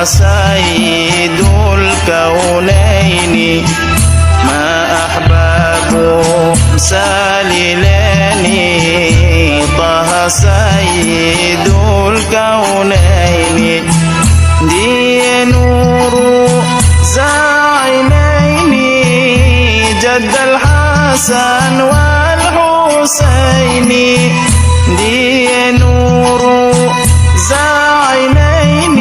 سيد الكونين ما أحباب ساللاني طه سيد الكونين دي نور زعينين جد الحسن والحسين دي نور زعينين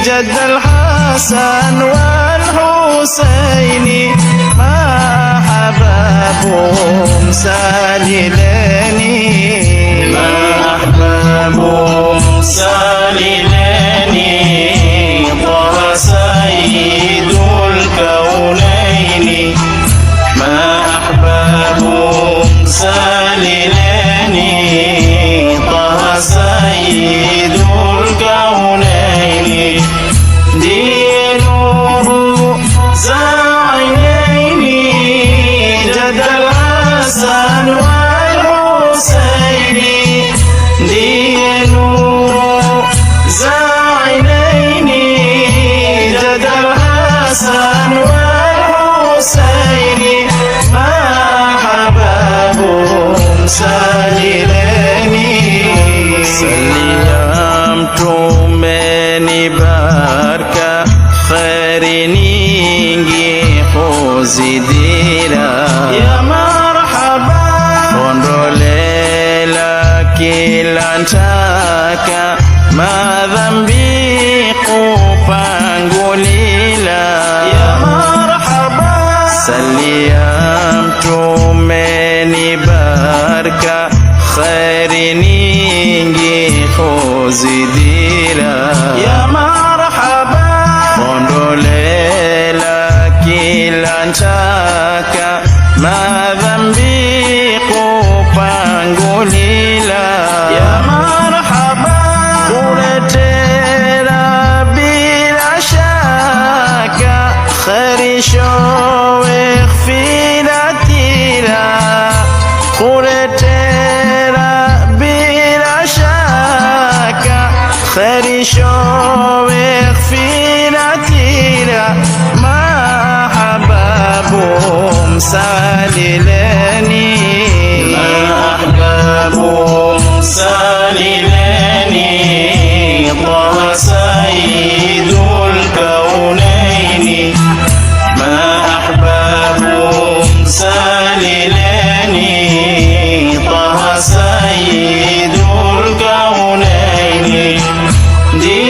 جد الحسن والحسين ما أحبابهم ساللاني ما أحبابهم ساللاني طه سيد الكونين ما أحبابهم ساللاني طه سيد الكونين دي نور زعينين جد الحسن والحسين دي نور زعينين جد الحسن والحسين ما أحبابهم ساللاني سلام تومني باركة خير نيجي خوزي ديرا يا مرحبا فندو ليلة كيلانتاكا ما ذنبي قفانغوليلا يا مرحبا سلام تومني باركة خير نيجي خوزي ديرا يا مرحبا فندو ليلة كيلانتاكا ما ذنبي قفانغوليلا يا مرحبا قولتنا بلا شك خير شوق فينا تيرا قولتنا بلا شك خير شوق فينا تيرا ما أحبابهم ساللاني ما أحبابهم ساللاني طه سيد الكونين ما أحبابهم ساللاني طه سيد الكونين دي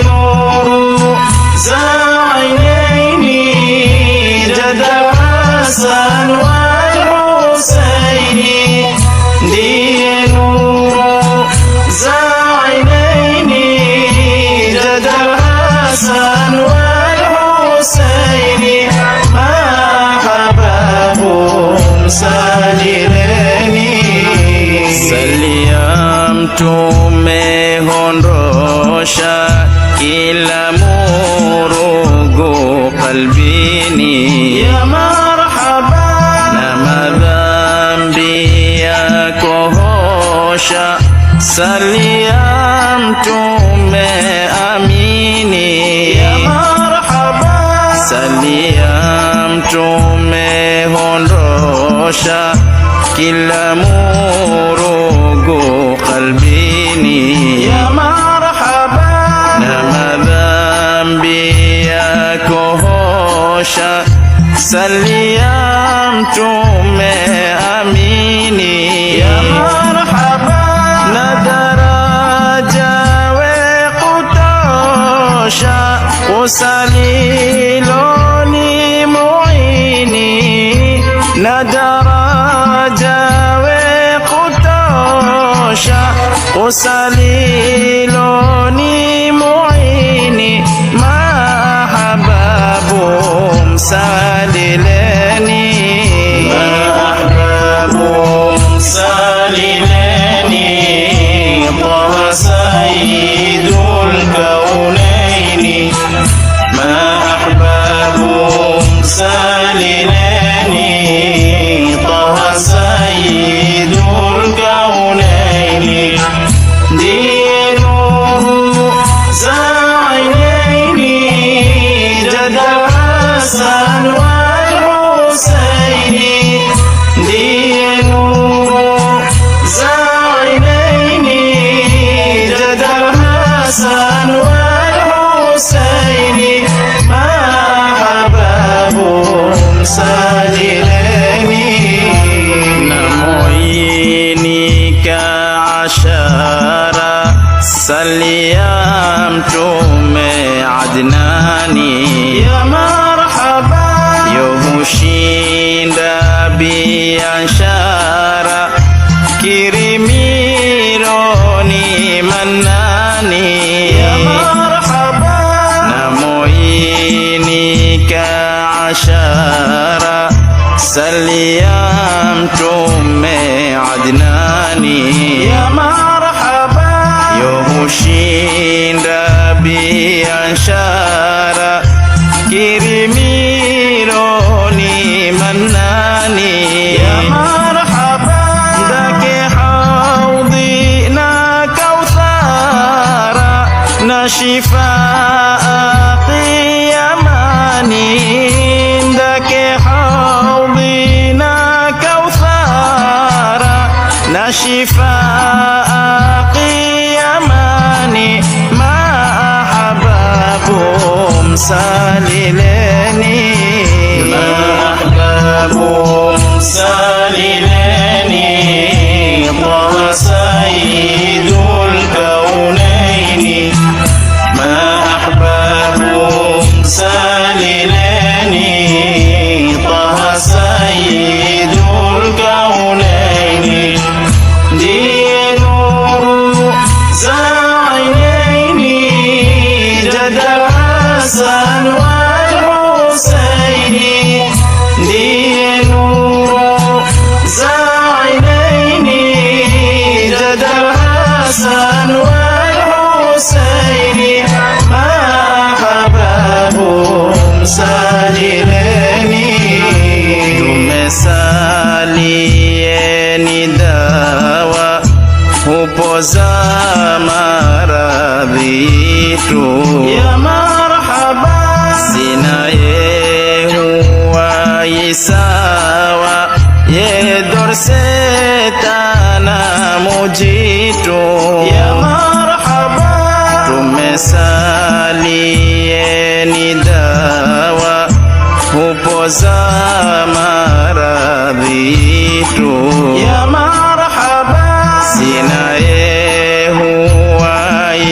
نور زعينين جد الحسن والحسين دي نور زعينين جد الحسن والحسين ما أحبابهم ساللاني سلام tumehondosha kila murugu qalbini ya marhaba na madhambi yako hosha salam tumeamini ya marhaba salam tumehondosha kila murugu qalbini ya marhaba na madhambi yako hosha salam tumeamini ya marhaba na daraja we kutosha usaliloni muini na daraja we kutosha usaliloni muini ma أحبابهم ساللاني ما أحبابهم ساللاني طه سيد الكونين ما أحبابهم ساللاني طه سيد الكونين دينه زعيم biashara Kirimironi Manani ya marhaba Namoini kaashara Salia Mtume Adnani ya marhaba Yohushinda biashara Kirimironi Manani ya marhaba Ndake haudhi na kauthara na shifaa qiyamani Ndake haudhi na kauthara na shifaa qiyamani Salileni Mahbabum Salileni Taha Sayyidul Kaunaini Mahbabum Salileni Taha Sayyidul Kaunaini Ndiye nuru za ainaini Jadal Hasan wal Husaini ndiye nuru za ainaini Jadal Hasan wal Husaini Mahababum salileni Tumesalieni dawa hupoza maradhi tu ya Sina huwa isawa ye dorsetana mujitu ya marhaba Tumesalieni dawa hupoza maradhi tu ya marhaba Sina huwa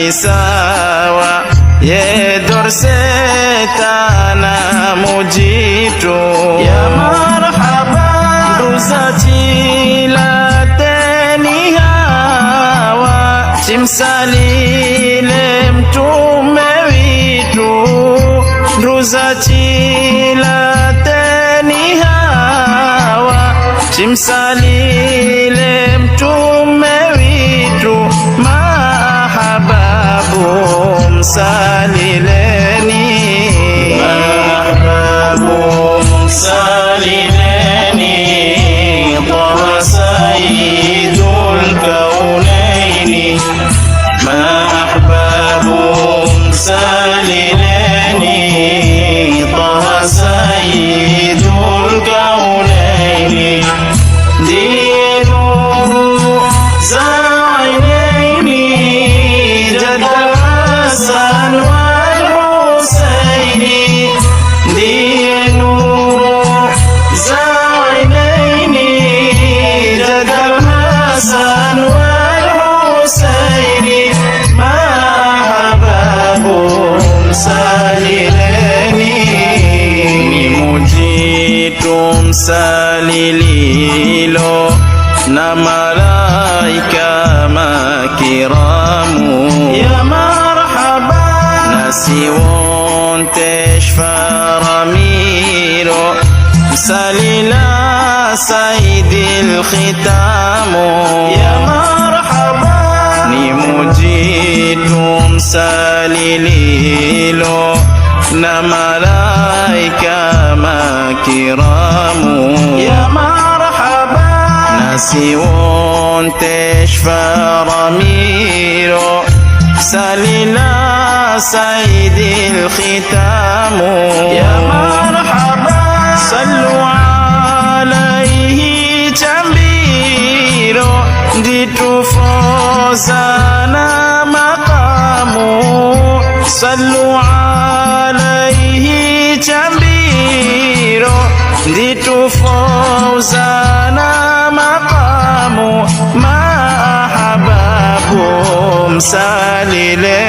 isawa ye dorsetana mujitu ya marhaba Nduza chilateni hawa Chimsalile mtume witu Nduza chilateni hawa Chimsalile mtume witu Mahababum salileni Mahbabum salileni Taha Sayyidul Kaunaini Mahbabum salileni Taha Sayyidul Kaunaini Ndiye nuru za ainaini Jadal Hasan wal Husaini ndiye nuru za ainaini Jadal Hasan wal Husaini Mahababum salileni Ni mujitu msalililo na malaika makiramu ya marhaba nasi wonte shfaramiro salila sayyidil khitamu ya marhaba ni mujitu msalililo na malaika makiramu ya marhaba nasi wonte shfaramiro salila sayyidil khitamu ya marhaba sallu alayhi tambiro ditufozana maqamu sallu alayhi tambiro ditufozana maqamu mahababum salile